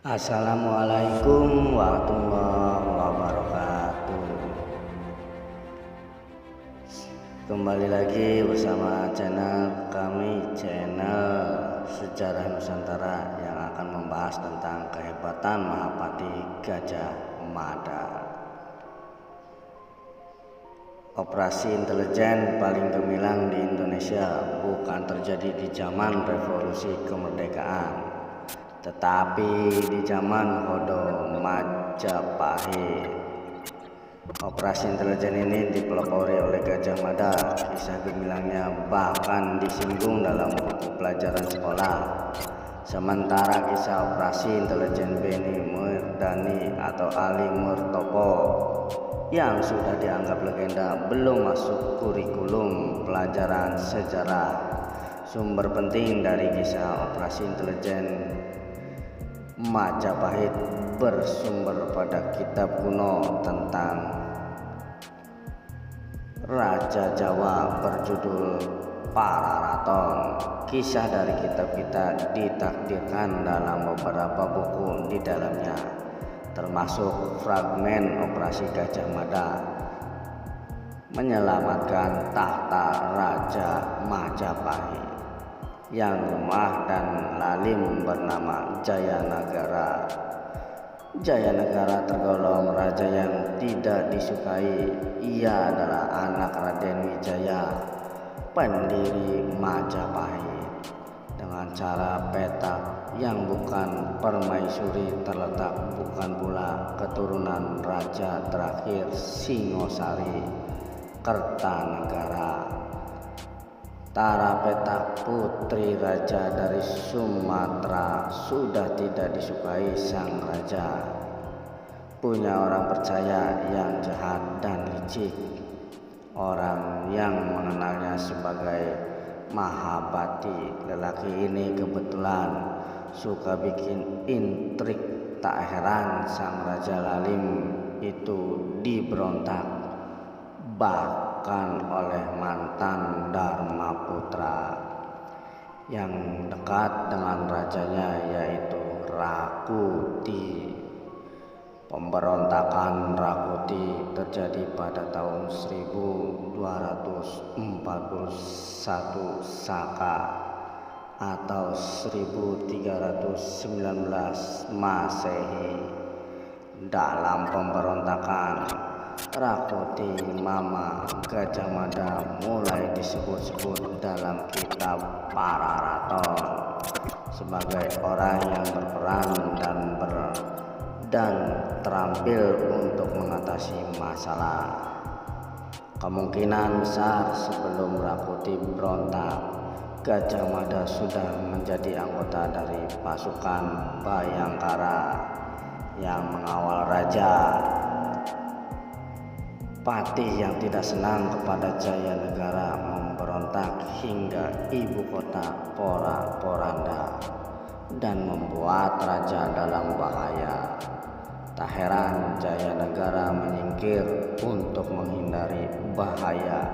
Assalamualaikum warahmatullahi wabarakatuh. Kembali lagi bersama channel kami, channel Sejarah Nusantara, yang akan membahas tentang kehebatan Mahapati Gajah Mada. Operasi intelijen paling gemilang di Indonesia bukan terjadi di zaman revolusi kemerdekaan, tetapi di zaman Hodo Majapahit. Operasi intelijen ini dipelopori oleh Gajah Mada. Kisah gemilangnya bahkan disinggung dalam buku pelajaran sekolah. Sementara kisah operasi intelijen Beni Murdani atau Ali Murtopo yang sudah dianggap legenda belum masuk kurikulum pelajaran sejarah. Sumber penting dari kisah operasi intelijen Majapahit bersumber pada kitab kuno tentang Raja Jawa berjudul Pararaton. Kisah dari kitab kita ditakdirkan dalam beberapa buku di dalamnya, termasuk fragmen operasi Gajah Mada menyelamatkan tahta Raja Majapahit yang lemah dan lalim bernama Jayanagara. Jayanagara tergolong raja yang tidak disukai. Ia adalah anak Raden Wijaya, pendiri Majapahit. Dengan cara petak yang bukan permaisuri, terletak bukan pula keturunan raja terakhir Singosari Kertanegara. Tara Petak, putri raja dari Sumatera, sudah tidak disukai sang raja. Punya orang percaya yang jahat dan licik. Orang yang mengenalnya sebagai Mahapati. Lelaki ini kebetulan suka bikin intrik. Tak heran sang raja lalim itu diberontak, bahkan oleh mantan Dharma Putra yang dekat dengan rajanya, yaitu Rakuti. Pemberontakan Rakuti terjadi pada tahun 1241 Saka atau 1319 Masehi. Dalam pemberontakan Rakuti, Mama Gajah Mada mulai disebut-sebut dalam kitab Pararaton sebagai orang yang berperan dan terampil untuk mengatasi masalah. Kemungkinan besar sebelum Rakuti berontak, Gajah Mada sudah menjadi anggota dari pasukan Bayangkara yang mengawal raja. Patih yang tidak senang kepada Jayanagara memberontak hingga ibu kota Poranda dan membuat raja dalam bahaya. Tak heran Jayanagara menyingkir untuk menghindari bahaya.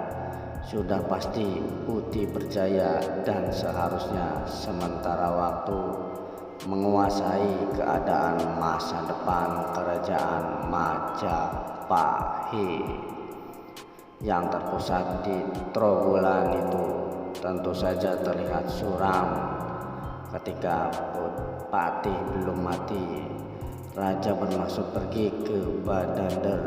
Sudah pasti Uti berjaya dan seharusnya sementara waktu menguasai keadaan masa depan kerajaan Majapahit yang terpusat di Trowulan. Itu tentu saja terlihat suram. Ketika Patih belum mati, raja bermaksud pergi ke Badander.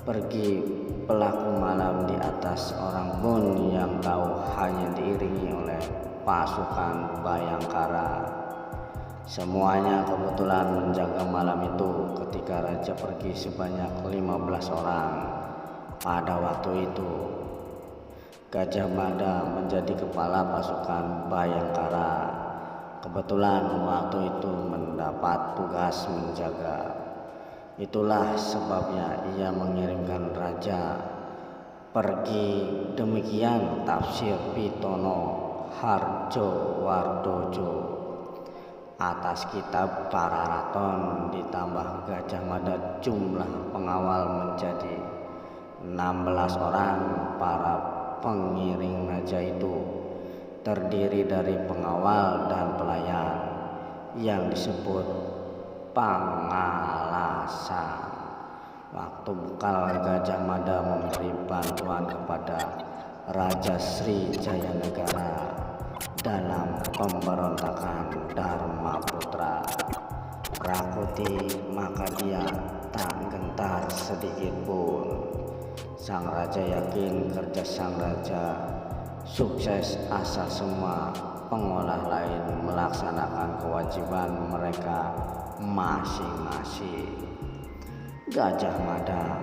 Pergi pelaku malam di atas orang pun yang tahu hanya diiringi oleh pasukan Bayangkara. Semuanya kebetulan menjaga malam itu. Ketika raja pergi sebanyak 15 orang. Pada waktu itu Gajah Mada menjadi kepala pasukan Bayangkara. Kebetulan waktu itu mendapat tugas menjaga. Itulah sebabnya ia mengirimkan raja pergi. Demikian tafsir Pitono Harjowardojo atas kitab Pararaton. Ditambah Gajah Mada, jumlah pengawal menjadi 16 orang. Para pengiring raja itu terdiri dari pengawal dan pelayan yang disebut pengalasan. Waktu bekal Gajah Mada memberi bantuan kepada Raja Sri Jaya Negara dalam pemberontakan Dharmaputra Rakuti, maka dia tak gentar sedikit pun. Sang raja yakin kerja sang raja sukses asal semua pengolah lain melaksanakan kewajiban mereka masing-masing. Gajah Mada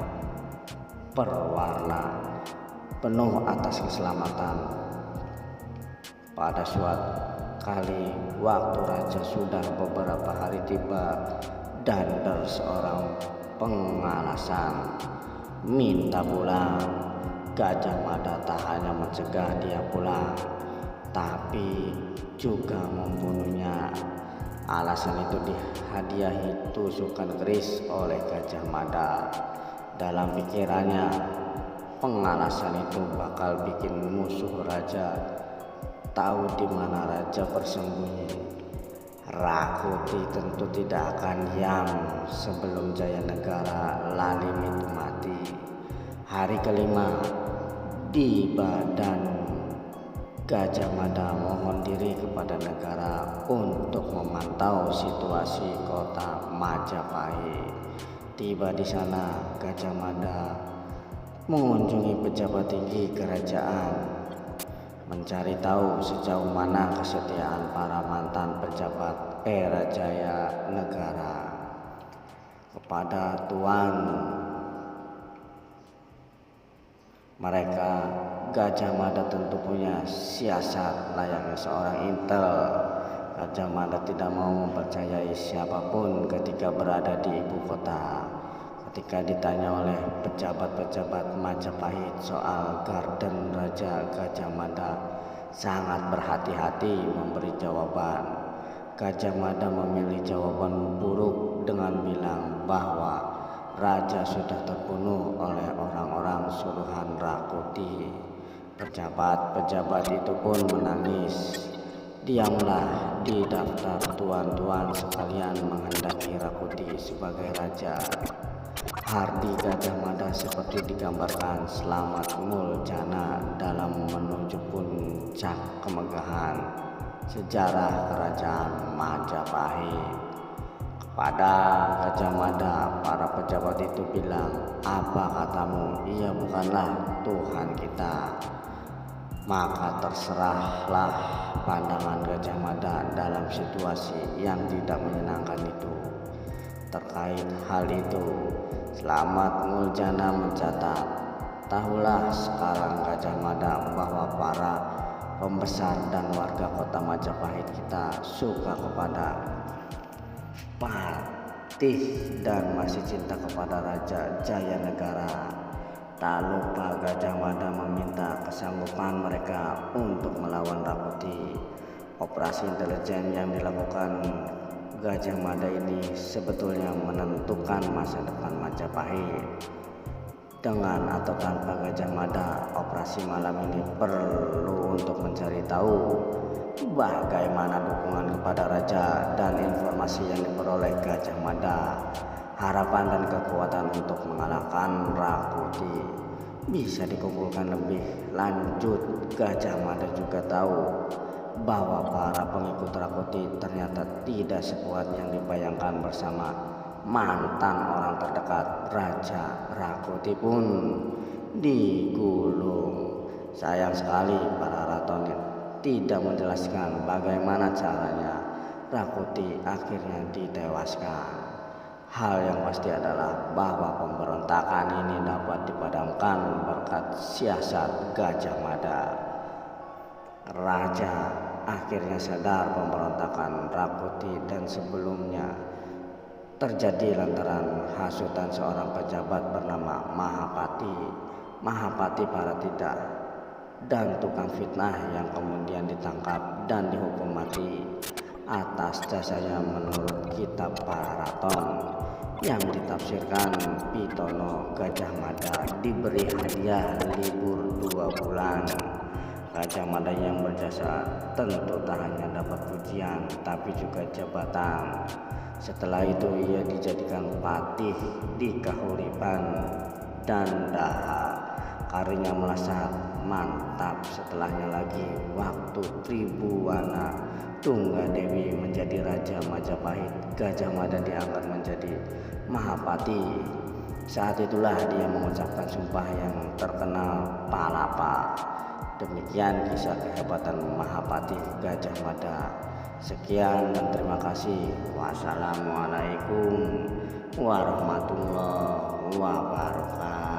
berwarna penuh atas keselamatan. Pada suatu kali waktu raja sudah beberapa hari tiba dan seorang pengalasan minta pulang, Gajah Mada tak hanya mencegah dia pulang, tapi juga membunuhnya. Alasan itu dihadiahi tusukan keris oleh Gajah Mada. Dalam pikirannya, pengalasan itu bakal bikin musuh raja tahu di mana raja bersembunyi. Rakuti tentu tidak akan diam sebelum Jaya Negara Lalim itu mati. Hari kelima tiba dan Gajah Mada mohon diri kepada negara untuk memantau situasi kota Majapahit. Tiba di sana, Gajah Mada mengunjungi pejabat tinggi kerajaan, mencari tahu sejauh mana kesetiaan para mantan pejabat era Jaya Negara kepada tuan mereka. Gajah Mada tentu punya siasat layaknya seorang intel. Gajah Mada tidak mau mempercayai siapapun ketika berada di ibu kota. Ketika ditanya oleh pejabat-pejabat Majapahit soal garden raja, Gajah Mada sangat berhati-hati memberi jawaban. Gajah Mada memilih jawaban buruk dengan bilang bahwa raja sudah terbunuh oleh orang-orang suruhan Rakuti. Pejabat-pejabat itu pun menangis. Diamlah di daftar tuan-tuan sekalian menghendaki Rakuti sebagai raja. Hardi Gajah Mada seperti digambarkan selamat muljana dalam menuju puncak kemegahan sejarah kerajaan Majapahit. Pada Gajah Mada, para pejabat itu bilang, "Apa katamu? Ia bukanlah Tuhan kita." Maka terserahlah pandangan Gajah Mada dalam situasi yang tidak menyenangkan itu. Terkait hal itu, Selamat Muljana mencatat, "Tahulah sekarang Gajah Mada bahwa para pembesar dan warga kota Majapahit kita suka kepada patih dan masih cinta kepada Raja Jaya Negara." Tak lupa Gajah Mada meminta kesanggupan mereka untuk melawan Rakuti. Operasi intelijen yang dilakukan Gajah Mada ini sebetulnya menentukan masa depan Majapahit. Dengan atau tanpa Gajah Mada, operasi malam ini perlu untuk mencari tahu bagaimana dukungan kepada raja dan informasi yang diperoleh Gajah Mada. Harapan dan kekuatan untuk mengalahkan Rakuti bisa dikumpulkan lebih lanjut. Gajah Mada juga tahu bahwa para pengikut Rakuti ternyata tidak sekuat yang dibayangkan bersama mantan orang terdekat Raja. Rakuti pun digulung. Sayang sekali para raton tidak menjelaskan bagaimana caranya Rakuti akhirnya ditewaskan. Hal yang pasti adalah bahwa pemberontakan ini dapat dipadamkan berkat siasat Gajah Mada. Raja akhirnya sadar pemberontakan Rakuti dan sebelumnya terjadi lantaran hasutan seorang pejabat bernama Mahapati. Mahapati Paratida dan tukang fitnah yang kemudian ditangkap dan dihukum mati atas jasanya menurut kitab para raton yang ditafsirkan Pitono. Gajah Mada diberi hadiah libur 2 bulan. Gajah Mada yang berjasa tentu tak hanya dapat pujian tapi juga jabatan. Setelah itu ia dijadikan patih di Kahuripan dan Daha. Karirnya melesat mantap. Setelahnya lagi waktu Tribuana Tunggadewi menjadi Raja Majapahit, Gajah Mada diangkat menjadi Mahapati. Saat itulah dia mengucapkan sumpah yang terkenal Palapa. Demikian kisah kehebatan Mahapati Gajah Mada. Sekian dan terima kasih. Wassalamualaikum warahmatullahi wabarakatuh.